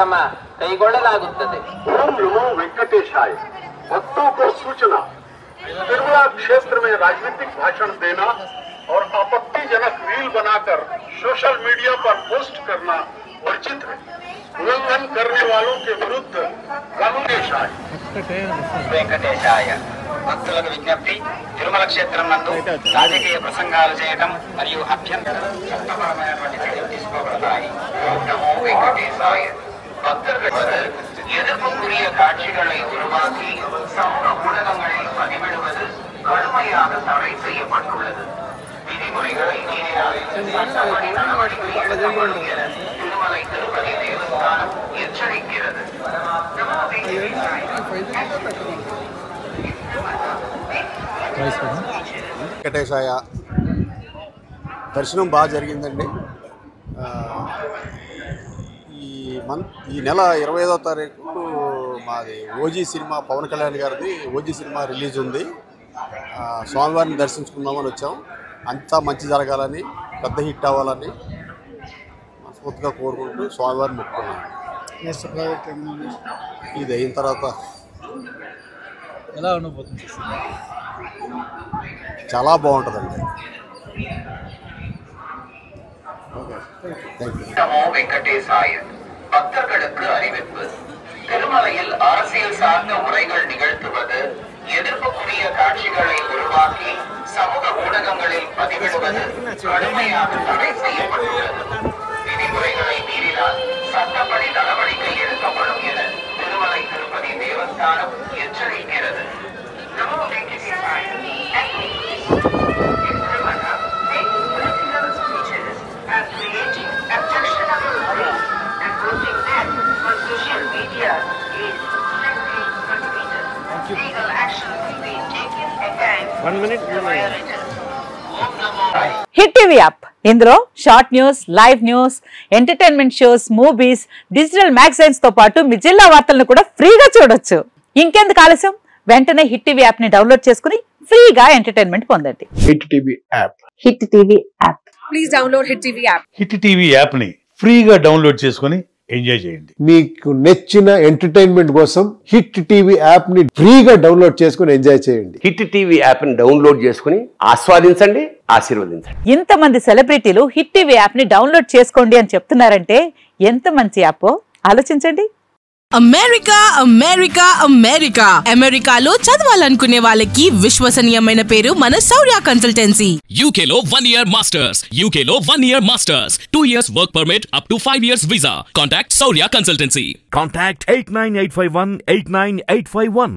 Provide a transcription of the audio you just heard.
ಕಾರ್ಯಕ್ರಮ ಕೈಗೊಳ್ಳಲಾಗುತ್ತದೆ. ओम नमो वेंकटेशाय। भक्तों को सूचना, तिरुमला क्षेत्र में राजनीतिक भाषण देना और आपत्तिजनक रील बनाकर सोशल मीडिया पर पोस्ट करना वर्जित है। उल्लंघन करने वालों के विरुद्ध कानूनेशाय। వెంకటేశాయ. భక్తులకు విజ్ఞప్తి, తిరుమల క్షేత్రం నందు రాజకీయ ప్రసంగాలు చేయటం మరియు అభ్యంతర చట్టపరమైనటువంటి చర్యలు తీసుకోబడతాయి. నమో వెంకటేశాయ. பக்தர்கள் எதிர்ப்புக்குரிய காட்சிகளை உருவாக்கி சமூக ஊடகங்களில் பதிவிடுவது கடுமையாக தடை செய்யப்பட்டுள்ளது. விதிமுறைகளை மீறினால் சட்டப்படி நடவடிக்கை எடுக்கப்படும் என திருமலை திருப்பதி தேவஸ்தானம் எச்சரிக்கிறது. వెంకటేశాయ. దర్శనం బాగా జరిగిందండి. ఈ నెల 25వ తారీఖు మాది ఓజీ సినిమా, పవన్ కళ్యాణ్ గారిది ఓజీ సినిమా రిలీజ్ ఉంది. స్వామివారిని దర్శించుకుందామని వచ్చాం. అంతా మంచి జరగాలని, పెద్ద హిట్ అవ్వాలని మనస్ఫూర్తిగా కోరుకుంటూ స్వామివారిని మొక్కుకున్నాను. ఇది అయిన తర్వాత ఎలా ఉండబోతుంది? చాలా బాగుంటుందండి. నమో వెంకటేశాయ. பக்தர்களுக்கு அறிவிப்பு. திருமலையில் அரசியல் சார்ந்த உரைகள் நிகழ்த்துவது, எதிர்ப்புக்குரிய காட்சிகளை உருவாக்கி சமூக ஊடகங்களில் பதிவிடுவது கடுமையாக தடை செய்யப்பட்டுள்ளது. விதிமுறைகளை மீறினால் சட்டப்படி நடவடிக்கை எடுக்கப்படும் என திருமலை திருப்பதி தேவஸ்தானம் எச்சரிக்கிறது. நமோ வெங்கடேசாய. Social media is strictly prohibited. Legal action will be taken against the violators. Hit TV app. ఇందులో short news, live news, entertainment shows, movies, digital magazines తో పాటు మీ జిల్లా వార్తలను కూడా ఫ్రీగా చూడొచ్చు. ఇంకెందుకు ఆలస్యం? వెంటనే హిట్ టీవీ యాప్ ని డౌన్లోడ్ చేసుకుని ఫ్రీగా ఎంటర్టైన్మెంట్ పొందండి. Hit TV app. Hit TV app. Please download hit TV app. Hit TV app ని ఫ్రీగా డౌన్లోడ్ చేసుకుని ఎంజాయ్ చేయండి. మీకు నచ్చిన ఎంటర్టైన్మెంట్ కోసం హిట్ టీవీ యాప్ ని ఫ్రీగా డౌన్లోడ్ చేసుకుని ఎంజాయ్ చేయండి. హిట్ టీవీ యాప్ ని డౌన్లోడ్ చేసుకుని ఆస్వాదించండి, ఆశీర్వదించండి. ఇంతమంది సెలబ్రిటీలు హిట్ టీవీ యాప్ ని డౌన్లోడ్ చేసుకోండి అని చెప్తున్నారంటే ఎంత మంచి యాప్ ఆలోచించండి. అమెరికా అమెరికా అమెరికా అమెరికాలో చదవాలనుకునే వాళ్ళకి విశ్వసనీయమైన పేరు మన శౌర్య కన్సల్టెన్సీ. UK లో 1 year masters, UK లో 1 year masters, 2 years work permit up to 5 years visa. Contact Saurya Consultancy. Contact 89851 89851.